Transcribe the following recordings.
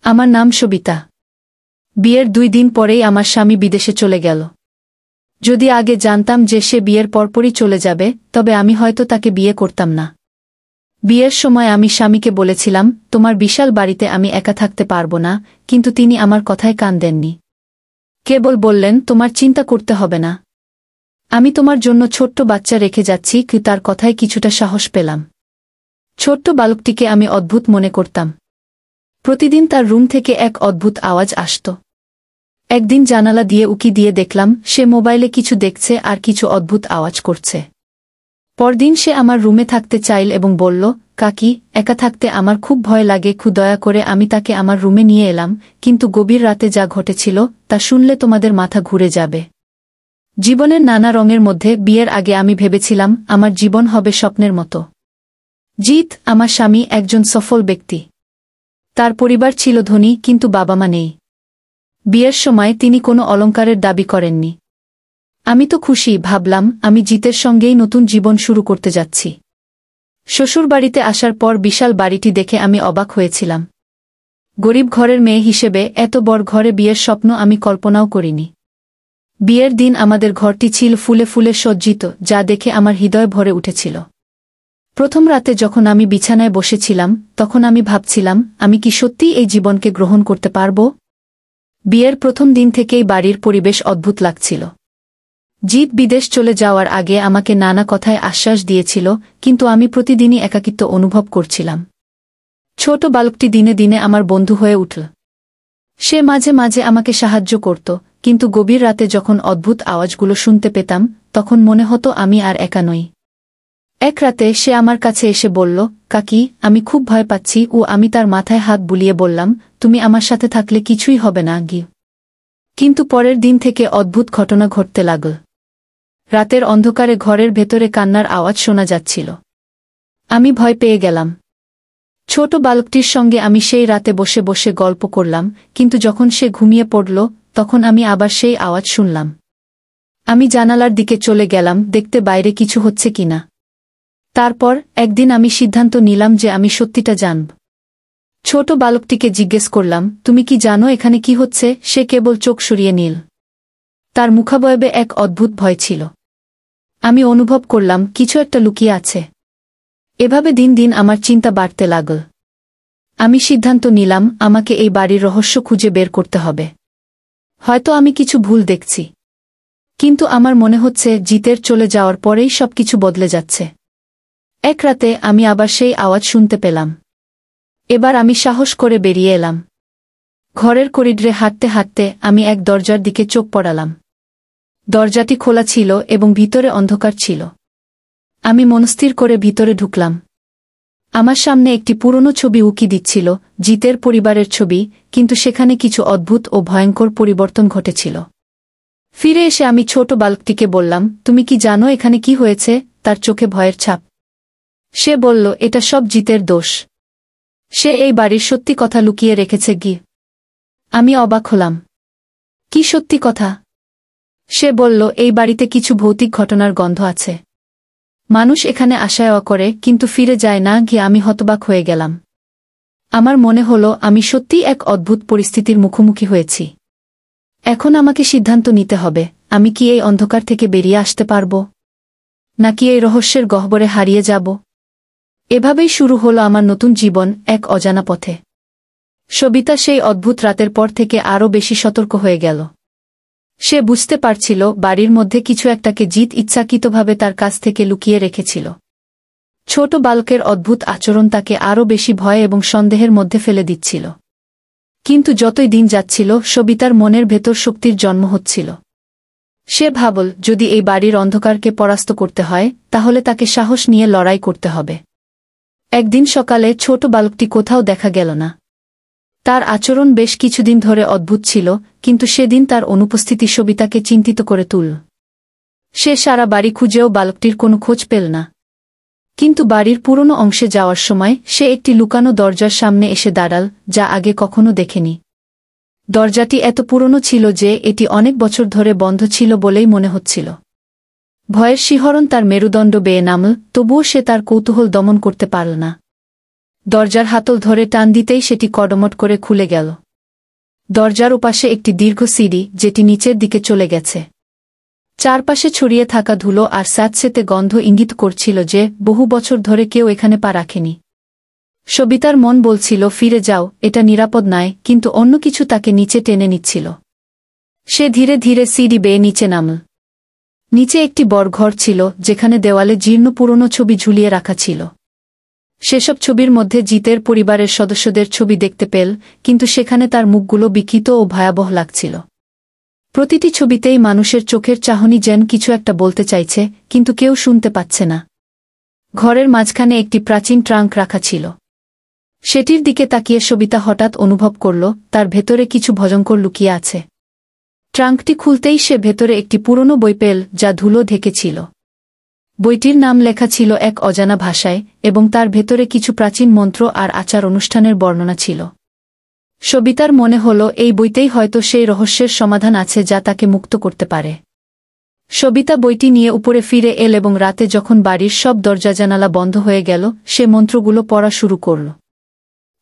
আমার নাম সবিতা। বিয়ের 2 দিন পরেই আমার স্বামী বিদেশে চলে গেল। যদি আগে জানতাম যে সে বিয়ের পরপরই চলে যাবে, তবে আমি হয়তো তাকে বিয়ে করতাম না। বিয়ের সময় আমি স্বামীকে বলেছিলাম, তোমার বিশাল বাড়িতে আমি একা থাকতে পারবো না, কিন্তু তিনি আমার কথায় কান দেননি। কেবল বললেন, তোমার চিন্তা করতে হবে না, আমি তোমার জন্য ছোট্ট বাচ্চা রেখে যাচ্ছি। তার কথায় কিছুটা সাহস পেলাম। ছোট্ট বালকটিকে আমি অদ্ভুত মনে করতাম। প্রতিদিন তার রুম থেকে এক অদ্ভুত আওয়াজ আসত। একদিন জানালা দিয়ে উকি দিয়ে দেখলাম সে মোবাইলে কিছু দেখছে আর কিছু অদ্ভুত আওয়াজ করছে। পরদিন সে আমার রুমে থাকতে চাইল এবং বলল, কাকি, একা থাকতে আমার খুব ভয় লাগে, দয়া করে আমি তাকে আমার রুমে নিয়ে এলাম, কিন্তু গভীর রাতে যা ঘটেছিল তা শুনলে তোমাদের মাথা ঘুরে যাবে। জীবনের নানা রঙের মধ্যে বিয়ের আগে আমি ভেবেছিলাম আমার জীবন হবে স্বপ্নের মতো। জিৎ, আমার স্বামী, একজন সফল ব্যক্তি। তার পরিবার ছিল ধনী, কিন্তু বাবা মা নেই। বিয়ের সময় তিনি কোনো অলংকারের দাবি করেননি। আমি তো খুশি, ভাবলাম আমি জিতের সঙ্গেই নতুন জীবন শুরু করতে যাচ্ছি। শ্বশুরবাড়িতে আসার পর বিশাল বাড়িটি দেখে আমি অবাক হয়েছিলাম। গরিব ঘরের মেয়ে হিসেবে এত বড় ঘরে বিয়ের স্বপ্ন আমি কল্পনাও করিনি। বিয়ের দিন আমাদের ঘরটি ছিল ফুলে ফুলে সজ্জিত, যা দেখে আমার হৃদয় ভরে উঠেছিল। প্রথম রাতে যখন আমি বিছানায় বসেছিলাম, তখন আমি ভাবছিলাম, আমি কি সত্যিই এই জীবনকে গ্রহণ করতে পারব? বিয়ের প্রথম দিন থেকেই বাড়ির পরিবেশ অদ্ভুত লাগছিল। জিৎ বিদেশ চলে যাওয়ার আগে আমাকে নানা কথায় আশ্বাস দিয়েছিল, কিন্তু আমি প্রতিদিনই একাকিত্ব অনুভব করছিলাম। ছোট বালকটি দিনে দিনে আমার বন্ধু হয়ে উঠল। সে মাঝে মাঝে আমাকে সাহায্য করত, কিন্তু গভীর রাতে যখন অদ্ভুত আওয়াজগুলো শুনতে পেতাম, তখন মনে হতো আমি আর একা নই। এক রাতে সে আমার কাছে এসে বলল, কাকি, আমি খুব ভয় পাচ্ছি। আমি তার মাথায় হাত বুলিয়ে বললাম, তুমি আমার সাথে থাকলে কিছুই হবে না গি। কিন্তু পরের দিন থেকে অদ্ভুত ঘটনা ঘটতে লাগল। রাতের অন্ধকারে ঘরের ভেতরে কান্নার আওয়াজ শোনা যাচ্ছিল। আমি ভয় পেয়ে গেলাম। ছোট বালকটির সঙ্গে আমি সেই রাতে বসে বসে গল্প করলাম, কিন্তু যখন সে ঘুমিয়ে পড়ল, তখন আমি আবার সেই আওয়াজ শুনলাম। আমি জানালার দিকে চলে গেলাম, দেখতে বাইরে কিছু হচ্ছে কিনা। তারপর একদিন আমি সিদ্ধান্ত নিলাম যে আমি সত্যিটা জানব। ছোট বালকটিকে জিজ্ঞেস করলাম, তুমি কি জানো এখানে কি হচ্ছে? সে কেবল চোখ সরিয়ে নিল। তার মুখাবয়বে এক অদ্ভুত ভয় ছিল। আমি অনুভব করলাম কিছু একটা লুকিয়ে আছে। এভাবে দিন দিন আমার চিন্তা বাড়তে লাগল। আমি সিদ্ধান্ত নিলাম আমাকে এই বাড়ির রহস্য খুঁজে বের করতে হবে। হয়তো আমি কিছু ভুল দেখছি, কিন্তু আমার মনে হচ্ছে জিতের চলে যাওয়ার পরেই সবকিছু বদলে যাচ্ছে। এক রাতে আমি আবার সেই আওয়াজ শুনতে পেলাম। এবার আমি সাহস করে বেরিয়ে এলাম। ঘরের করিডোরে হাঁটতে হাঁটতে আমি এক দরজার দিকে চোখ পড়ালাম। দরজাটি খোলা ছিল এবং ভিতরে অন্ধকার ছিল। আমি মনস্থির করে ভিতরে ঢুকলাম। আমার সামনে একটি পুরনো ছবি উকি দিচ্ছিল, জিতের পরিবারের ছবি, কিন্তু সেখানে কিছু অদ্ভুত ও ভয়ঙ্কর পরিবর্তন ঘটেছিল। ফিরে এসে আমি ছোট বালকটিকে বললাম, তুমি কি জানো এখানে কি হয়েছে? তার চোখে ভয়ের ছাপ। সে বলল, এটা সব জিতের দোষ। সে এই বাড়ির সত্যি কথা লুকিয়ে রেখেছে গি। আমি অবাক হলাম। কি সত্যি কথা? সে বলল, এই বাড়িতে কিছু ভৌতিক ঘটনার গন্ধ আছে। মানুষ এখানে আসা যাওয়া করে, কিন্তু ফিরে যায় না গি। আমি হতবাক হয়ে গেলাম। আমার মনে হলো আমি সত্যিই এক অদ্ভুত পরিস্থিতির মুখোমুখি হয়েছি। এখন আমাকে সিদ্ধান্ত নিতে হবে, আমি কি এই অন্ধকার থেকে বেরিয়ে আসতে পারব, নাকি এই রহস্যের গহ্বরে হারিয়ে যাব। এভাবেই শুরু হলো আমার নতুন জীবন, এক অজানা পথে। সবিতা সেই অদ্ভুত রাতের পর থেকে আরও বেশি সতর্ক হয়ে গেল। সে বুঝতে পারছিল বাড়ির মধ্যে কিছু একটাকে জিত ইচ্ছাকৃতভাবে তার কাছ থেকে লুকিয়ে রেখেছিল। ছোট বালকের অদ্ভুত আচরণ তাকে আরও বেশি ভয় এবং সন্দেহের মধ্যে ফেলে দিচ্ছিল। কিন্তু যতই দিন যাচ্ছিল, সবিতার মনের ভেতর শক্তির জন্ম হচ্ছিল। সে ভাবল, যদি এই বাড়ির অন্ধকারকে পরাস্ত করতে হয়, তাহলে তাকে সাহস নিয়ে লড়াই করতে হবে। একদিন সকালে ছোট বালকটি কোথাও দেখা গেল না। তার আচরণ বেশ কিছুদিন ধরে অদ্ভুত ছিল, কিন্তু সেদিন তার অনুপস্থিতি সবিতাকে চিন্তিত করে তুলল। সে সারা বাড়ি খুঁজেও বালকটির কোনো খোঁজ পেল না। কিন্তু বাড়ির পুরনো অংশে যাওয়ার সময় সে একটি লুকানো দরজার সামনে এসে দাঁড়াল, যা আগে কখনো দেখেনি। দরজাটি এত পুরনো ছিল যে এটি অনেক বছর ধরে বন্ধ ছিল বলেই মনে হচ্ছিল। ভয়ের শিহরণ তার মেরুদণ্ড বেয়ে নামল, তবুও সে তার কৌতূহল দমন করতে পারল না। দরজার হাতল ধরে টান দিতেই সেটি কড়মট করে খুলে গেল। দরজার ওপাশে একটি দীর্ঘ সিঁড়ি, যেটি নিচের দিকে চলে গেছে। চারপাশে ছড়িয়ে থাকা ধুলো আর স্যাঁতসেঁতে গন্ধ ইঙ্গিত করছিল যে বহু বছর ধরে কেউ এখানে পা রাখেনি। সবিতার মন বলছিল, ফিরে যাও, এটা নিরাপদ নয়, কিন্তু অন্য কিছু তাকে নিচে টেনে নিচ্ছিল। সে ধীরে ধীরে সিঁড়ি বেয়ে নিচে নামল। নিচে একটি বড় ঘর ছিল, যেখানে দেওয়ালে জীর্ণ পুরনো ছবি ঝুলিয়ে রাখা ছিল। সেসব ছবির মধ্যে জিতের পরিবারের সদস্যদের ছবি দেখতে পেল, কিন্তু সেখানে তার মুখগুলো বিকৃত ও ভয়াবহ লাগছিল। প্রতিটি ছবিতেই মানুষের চোখের চাহনি যেন কিছু একটা বলতে চাইছে, কিন্তু কেউ শুনতে পাচ্ছে না। ঘরের মাঝখানে একটি প্রাচীন ট্রাঙ্ক রাখা ছিল। সেটির দিকে তাকিয়ে সবিতা হঠাৎ অনুভব করল তার ভেতরে কিছু ভয়ঙ্কর লুকিয়ে আছে। ট্রাঙ্কটি খুলতেই সে ভেতরে একটি পুরনো বই পেল, যা ধুলো ঢেকেছিল। বইটির নাম লেখা ছিল এক অজানা ভাষায়, এবং তার ভেতরে কিছু প্রাচীন মন্ত্র আর আচার অনুষ্ঠানের বর্ণনা ছিল। সবিতার মনে হল এই বইতেই হয়তো সেই রহস্যের সমাধান আছে যা তাকে মুক্ত করতে পারে। সবিতা বইটি নিয়ে উপরে ফিরে এল এবং রাতে যখন বাড়ির সব দরজা জানালা বন্ধ হয়ে গেল, সে মন্ত্রগুলো পড়া শুরু করল।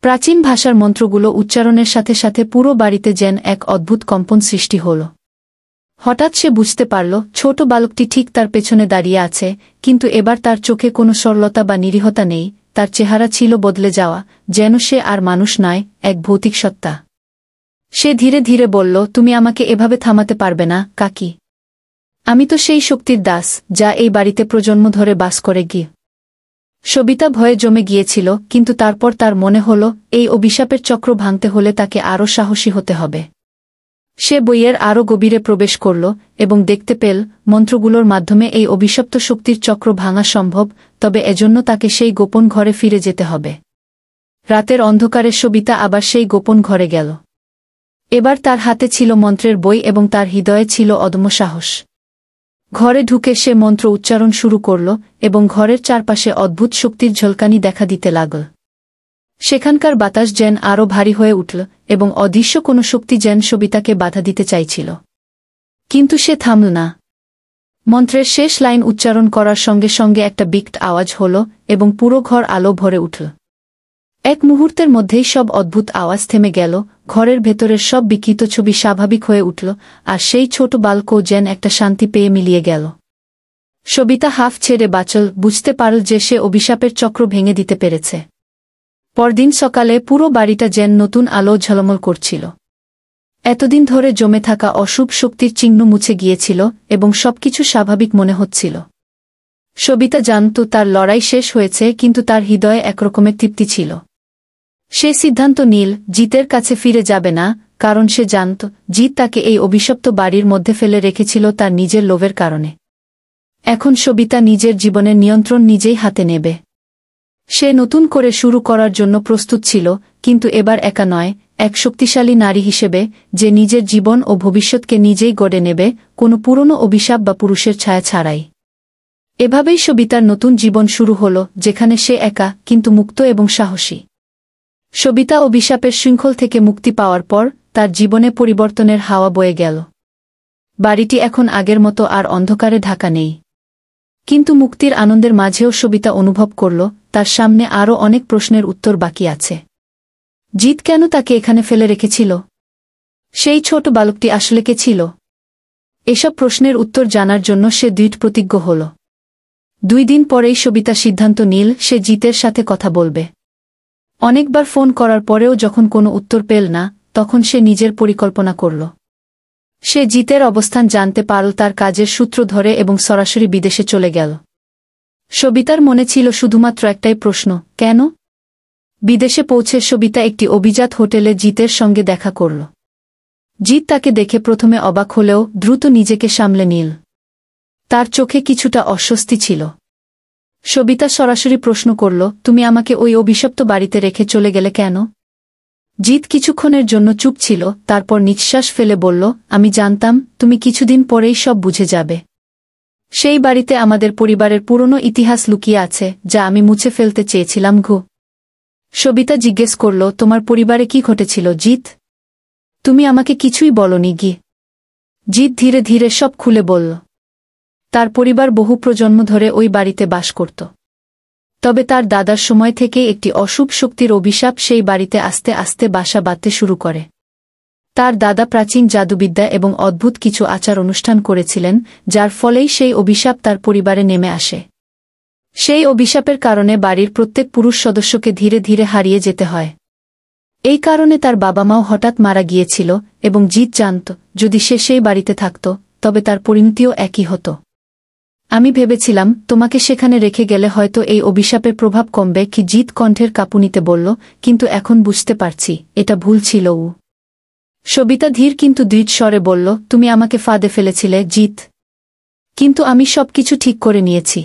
প্রাচীন ভাষার মন্ত্রগুলো উচ্চারণের সাথে সাথে পুরো বাড়িতে যেন এক অদ্ভুত কম্পন সৃষ্টি হল। হঠাৎ সে বুঝতে পারল ছোট বালকটি ঠিক তার পেছনে দাঁড়িয়ে আছে, কিন্তু এবার তার চোখে কোনো সরলতা বা নিরীহতা নেই। তার চেহারা ছিল বদলে যাওয়া, যেন সে আর মানুষ নয়, এক ভৌতিক সত্তা। সে ধীরে ধীরে বলল, তুমি আমাকে এভাবে থামাতে পারবে না, কাকি। আমি তো সেই শক্তির দাস, যা এই বাড়িতে প্রজন্ম ধরে বাস করে গিয়ে। সবিতা ভয়ে জমে গিয়েছিল, কিন্তু তারপর তার মনে হল এই অভিশাপের চক্র ভাঙতে হলে তাকে আরও সাহসী হতে হবে। সে বইয়ের আরও গভীরে প্রবেশ করল এবং দেখতে পেল মন্ত্রগুলোর মাধ্যমে এই অভিশপ্ত শক্তির চক্র ভাঙা সম্ভব, তবে এজন্য তাকে সেই গোপন ঘরে ফিরে যেতে হবে। রাতের অন্ধকারে সবিতা আবার সেই গোপন ঘরে গেল। এবার তার হাতে ছিল মন্ত্রের বই এবং তার হৃদয়ে ছিল অদম্য সাহস। ঘরে ঢুকে সে মন্ত্র উচ্চারণ শুরু করল এবং ঘরের চারপাশে অদ্ভুত শক্তির ঝলকানি দেখা দিতে লাগল। সেখানকার বাতাস যেন আরও ভারী হয়ে উঠল এবং অদৃশ্য কোনো শক্তি যেন সবিতাকে বাধা দিতে চাইছিল। কিন্তু সে থামল না। মন্ত্রের শেষ লাইন উচ্চারণ করার সঙ্গে সঙ্গে একটা বিকট আওয়াজ হল এবং পুরো ঘর আলো ভরে উঠল। এক মুহূর্তের মধ্যেই সব অদ্ভুত আওয়াজ থেমে গেল, ঘরের ভেতরের সব বিকৃত ছবি স্বাভাবিক হয়ে উঠল, আর সেই ছোট বালকও যেন একটা শান্তি পেয়ে মিলিয়ে গেল। সবিতা হাফ ছেড়ে বাঁচল, বুঝতে পারল যে সে অভিশাপের চক্র ভেঙে দিতে পেরেছে। পরদিন সকালে পুরো বাড়িটা যেন নতুন আলো ঝলমল করছিল। এতদিন ধরে জমে থাকা অশুভ শক্তির চিহ্ন মুছে গিয়েছিল এবং সবকিছু স্বাভাবিক মনে হচ্ছিল। সবিতা জানত তার লড়াই শেষ হয়েছে, কিন্তু তার হৃদয়ে একরকমের তৃপ্তি ছিল। সে সিদ্ধান্ত নিল জিতের কাছে ফিরে যাবে না, কারণ সে জানত জিত তাকে এই অভিশপ্ত বাড়ির মধ্যে ফেলে রেখেছিল তার নিজের লোভের কারণে। এখন সবিতা নিজের জীবনের নিয়ন্ত্রণ নিজেই হাতে নেবে। সে নতুন করে শুরু করার জন্য প্রস্তুত ছিল, কিন্তু এবার একা নয়, এক শক্তিশালী নারী হিসেবে যে নিজের জীবন ও ভবিষ্যৎকে নিজেই গড়ে নেবে, কোনো পুরনো অভিশাপ বা পুরুষের ছায়া ছাড়াই। এভাবেই সবিতার নতুন জীবন শুরু হল, যেখানে সে একা কিন্তু মুক্ত এবং সাহসী। সবিতা অভিশাপের শৃঙ্খল থেকে মুক্তি পাওয়ার পর তার জীবনে পরিবর্তনের হাওয়া বয়ে গেল। বাড়িটি এখন আগের মতো আর অন্ধকারে ঢাকা নেই। কিন্তু মুক্তির আনন্দের মাঝেও সবিতা অনুভব করল তার সামনে আরও অনেক প্রশ্নের উত্তর বাকি আছে। জিত কেন তাকে এখানে ফেলে রেখেছিল? সেই ছোট বালকটি আসলে কে ছিল? এসব প্রশ্নের উত্তর জানার জন্য সে দৃঢ় প্রতিজ্ঞ হল। 2 দিন পরেই সবিতা সিদ্ধান্ত নিল সে জিতের সাথে কথা বলবে। অনেকবার ফোন করার পরেও যখন কোনো উত্তর পেল না, তখন সে নিজের পরিকল্পনা করল। সে জিতের অবস্থান জানতে পারল তার কাজের সূত্র ধরে এবং সরাসরি বিদেশে চলে গেল। সবিতার মনে ছিল শুধুমাত্র একটাই প্রশ্ন, কেন? বিদেশে পৌঁছে সবিতা একটি অভিজাত হোটেলে জিতের সঙ্গে দেখা করল। জিত তাকে দেখে প্রথমে অবাক হলেও দ্রুত নিজেকে সামলে নিল। তার চোখে কিছুটা অস্বস্তি ছিল। সবিতা সরাসরি প্রশ্ন করল, তুমি আমাকে ওই অভিশপ্ত বাড়িতে রেখে চলে গেলে কেন? জিত কিছুক্ষণের জন্য চুপ ছিল, তারপর নিঃশ্বাস ফেলে বলল, আমি জানতাম তুমি কিছুদিন পরেই সব বুঝে যাবে। সেই বাড়িতে আমাদের পরিবারের পুরনো ইতিহাস লুকিয়ে আছে, যা আমি মুছে ফেলতে চেয়েছিলাম। সবিতা জিজ্ঞেস করল, তোমার পরিবারে কি ঘটেছিল জিত? তুমি আমাকে কিছুই বলনি গি। জিত ধীরে ধীরে সব খুলে বলল। তার পরিবার বহু প্রজন্ম ধরে ওই বাড়িতে বাস করত। তবে তার দাদার সময় থেকেই একটি অশুভ শক্তির অভিশাপ সেই বাড়িতে আস্তে আস্তে বাসা বাঁধতে শুরু করে। তার দাদা প্রাচীন জাদুবিদ্যা এবং অদ্ভুত কিছু আচার অনুষ্ঠান করেছিলেন, যার ফলেই সেই অভিশাপ তার পরিবারে নেমে আসে। সেই অভিশাপের কারণে বাড়ির প্রত্যেক পুরুষ সদস্যকে ধীরে ধীরে হারিয়ে যেতে হয়। এই কারণে তার বাবা মাও হঠাৎ মারা গিয়েছিল এবং জিত জানত যদি সে সেই বাড়িতে থাকত তবে তার পরিণতিও একই হতো। আমি ভেবেছিলাম তোমাকে সেখানে রেখে গেলে হয়তো এই অভিশাপের প্রভাব কমবে, কি জিত কণ্ঠের কাঁপুনিতে বলল, কিন্তু এখন বুঝতে পারছি এটা ভুল ছিল। সবিতা ধীর কিন্তু দৃঢ় স্বরে বলল, তুমি আমাকে ফাঁদে ফেলেছিলে জিত, কিন্তু আমি সবকিছু ঠিক করে নিয়েছি।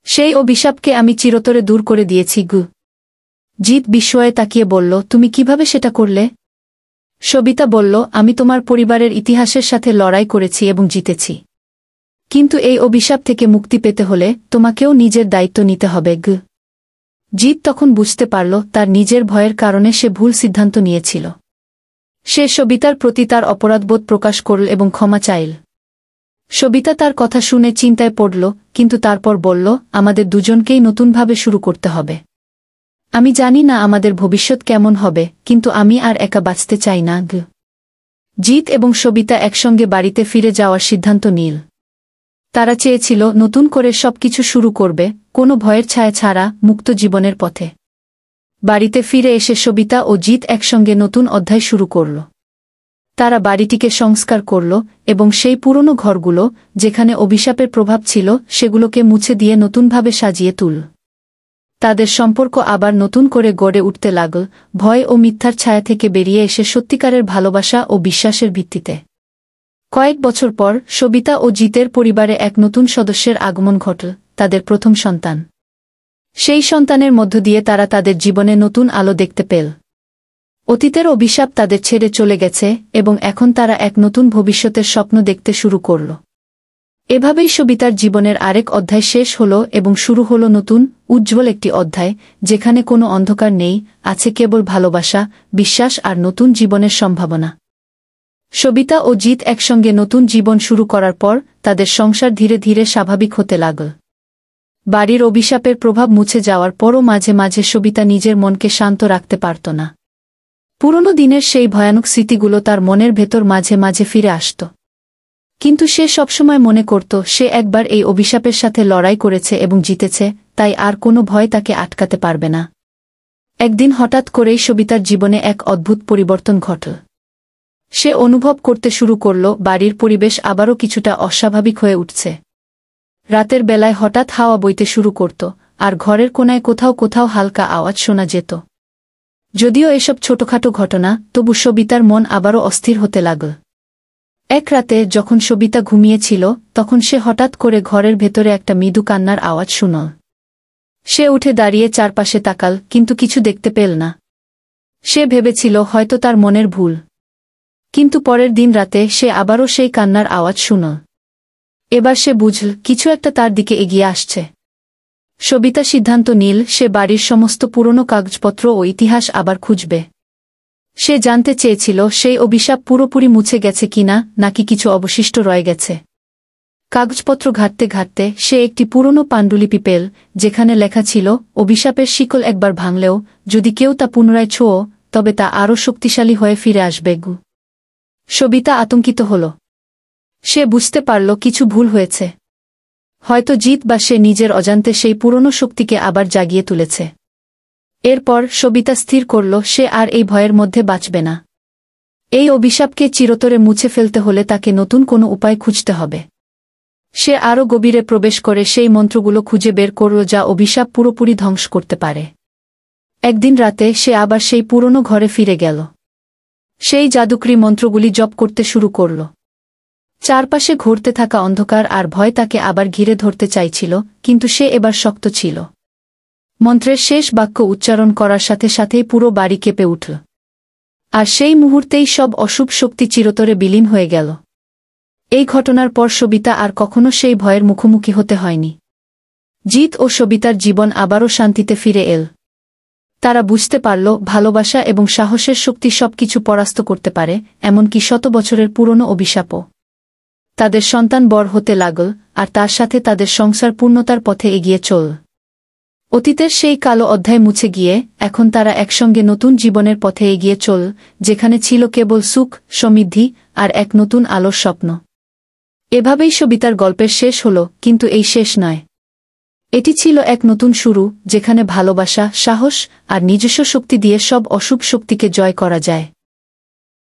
সেই অভিশাপকে আমি চিরতরে দূর করে দিয়েছি। জিত বিস্ময়ে তাকিয়ে বলল, তুমি কিভাবে সেটা করলে? সবিতা বলল, আমি তোমার পরিবারের ইতিহাসের সাথে লড়াই করেছি এবং জিতেছি, কিন্তু এই অভিশাপ থেকে মুক্তি পেতে হলে তোমাকেও নিজের দায়িত্ব নিতে হবে। জিত তখন বুঝতে পারল তার নিজের ভয়ের কারণে সে ভুল সিদ্ধান্ত নিয়েছিল। সে সবিতার প্রতি তার অপরাধবোধ প্রকাশ করল এবং ক্ষমা চাইল। সবিতা তার কথা শুনে চিন্তায় পড়ল, কিন্তু তারপর বলল, আমাদের দুজনকেই নতুনভাবে শুরু করতে হবে। আমি জানি না আমাদের ভবিষ্যৎ কেমন হবে, কিন্তু আমি আর একা বাঁচতে চাই না। জিত এবং সবিতা একসঙ্গে বাড়িতে ফিরে যাওয়ার সিদ্ধান্ত নিল। তারা চেয়েছিল নতুন করে সবকিছু শুরু করবে, কোনো ভয়ের ছায়া ছাড়া, মুক্ত জীবনের পথে। বাড়িতে ফিরে এসে সবিতা ও জিত একসঙ্গে নতুন অধ্যায় শুরু করল। তারা বাড়িটিকে সংস্কার করল এবং সেই পুরনো ঘরগুলো যেখানে অভিশাপের প্রভাব ছিল সেগুলোকে মুছে দিয়ে নতুনভাবে সাজিয়ে তুলল। তাদের সম্পর্ক আবার নতুন করে গড়ে উঠতে লাগল, ভয় ও মিথ্যার ছায়া থেকে বেরিয়ে এসে সত্যিকারের ভালোবাসা ও বিশ্বাসের ভিত্তিতে। কয়েক বছর পর সবিতা ও জিতের পরিবারে এক নতুন সদস্যের আগমন ঘটল, তাদের প্রথম সন্তান। সেই সন্তানের মধ্য দিয়ে তারা তাদের জীবনে নতুন আলো দেখতে পেল। অতীতের অভিশাপ তাদের ছেড়ে চলে গেছে এবং এখন তারা এক নতুন ভবিষ্যতের স্বপ্ন দেখতে শুরু করল। এভাবেই সবিতার জীবনের আরেক অধ্যায় শেষ হল এবং শুরু হল নতুন, উজ্জ্বল একটি অধ্যায়, যেখানে কোনো অন্ধকার নেই, আছে কেবল ভালোবাসা, বিশ্বাস আর নতুন জীবনের সম্ভাবনা। সবিতা ও জিত একসঙ্গে নতুন জীবন শুরু করার পর তাদের সংসার ধীরে ধীরে স্বাভাবিক হতে লাগল। বাড়ির অভিশাপের প্রভাব মুছে যাওয়ার পরও মাঝে মাঝে সবিতা নিজের মনকে শান্ত রাখতে পারত না। পুরনো দিনের সেই ভয়ানক স্মৃতিগুলো তার মনের ভেতর মাঝে মাঝে ফিরে আসত। কিন্তু সে সবসময় মনে করত সে একবার এই অভিশাপের সাথে লড়াই করেছে এবং জিতেছে, তাই আর কোনো ভয় তাকে আটকাতে পারবে না। একদিন হঠাৎ করেই সবিতার জীবনে এক অদ্ভুত পরিবর্তন ঘটল। সে অনুভব করতে শুরু করল বাড়ির পরিবেশ আবারও কিছুটা অস্বাভাবিক হয়ে উঠছে। রাতের বেলায় হঠাৎ হাওয়া বইতে শুরু করত, আর ঘরের কোনায় কোথাও কোথাও হালকা আওয়াজ শোনা যেত। যদিও এসব ছোটখাটো ঘটনা, তবু সবিতার মন আবারও অস্থির হতে লাগল। এক রাতে যখন সবিতা ঘুমিয়েছিল তখন সে হঠাৎ করে ঘরের ভেতরে একটা মৃদু কান্নার আওয়াজ শুনল। সে উঠে দাঁড়িয়ে চারপাশে তাকাল, কিন্তু কিছু দেখতে পেল না। সে ভেবেছিল হয়তো তার মনের ভুল। কিন্তু পরের দিন রাতে সে আবারও সেই কান্নার আওয়াজ শুনল। এবার সে বুঝল কিছু একটা তার দিকে এগিয়ে আসছে। সবিতা সিদ্ধান্ত নিল সে বাড়ির সমস্ত পুরনো কাগজপত্র ও ইতিহাস আবার খুঁজবে। সে জানতে চেয়েছিল সেই অভিশাপ পুরোপুরি মুছে গেছে কিনা, নাকি কিছু অবশিষ্ট রয়ে গেছে। কাগজপত্র ঘাঁটতে ঘাঁটতে সে একটি পুরনো পাণ্ডুলিপি পেল, যেখানে লেখা ছিল, অভিশাপের শিকল একবার ভাঙলেও যদি কেউ তা পুনরায় ছোঁয় তবে তা আরও শক্তিশালী হয়ে ফিরে আসবে। সবিতা আতঙ্কিত হল। সে বুঝতে পারল কিছু ভুল হয়েছে। হয়তো জিত বা সে নিজের অজান্তে সেই পুরনো শক্তিকে আবার জাগিয়ে তুলেছে। এরপর সবিতা স্থির করল সে আর এই ভয়ের মধ্যে বাঁচবে না। এই অভিশাপকে চিরতরে মুছে ফেলতে হলে তাকে নতুন কোনো উপায় খুঁজতে হবে। সে আরও গভীরে প্রবেশ করে সেই মন্ত্রগুলো খুঁজে বের করল যা অভিশাপ পুরোপুরি ধ্বংস করতে পারে। একদিন রাতে সে আবার সেই পুরনো ঘরে ফিরে গেল। সেই জাদুকরি মন্ত্রগুলি জপ করতে শুরু করল। চারপাশে ঘুরতে থাকা অন্ধকার আর ভয় তাকে আবার ঘিরে ধরতে চাইছিল, কিন্তু সে এবার শক্ত ছিল। মন্ত্রের শেষ বাক্য উচ্চারণ করার সাথে সাথেই পুরো বাড়ি কেঁপে উঠল। আর সেই মুহূর্তেই সব অশুভ শক্তি চিরতরে বিলীন হয়ে গেল। এই ঘটনার পর সবিতা আর কখনো সেই ভয়ের মুখোমুখি হতে হয়নি। জিত ও সবিতার জীবন আবারও শান্তিতে ফিরে এল। তারা বুঝতে পারল ভালোবাসা এবং সাহসের শক্তি সবকিছু পরাস্ত করতে পারে, এমনকি শত বছরের পুরনো অভিশাপও। তাদের সন্তান বড় হতে লাগল, আর তার সাথে তাদের সংসার পূর্ণতার পথে এগিয়ে চল। অতীতের সেই কালো অধ্যায় মুছে গিয়ে এখন তারা একসঙ্গে নতুন জীবনের পথে এগিয়ে চল, যেখানে ছিল কেবল সুখ, সমৃদ্ধি আর এক নতুন আলোর স্বপ্ন। এভাবেই সবিতার গল্পের শেষ হল, কিন্তু এই শেষ নয়। এটি ছিল এক নতুন শুরু, যেখানে ভালোবাসা, সাহস আর নিজস্ব শক্তি দিয়ে সব অশুভ শক্তিকে জয় করা যায়।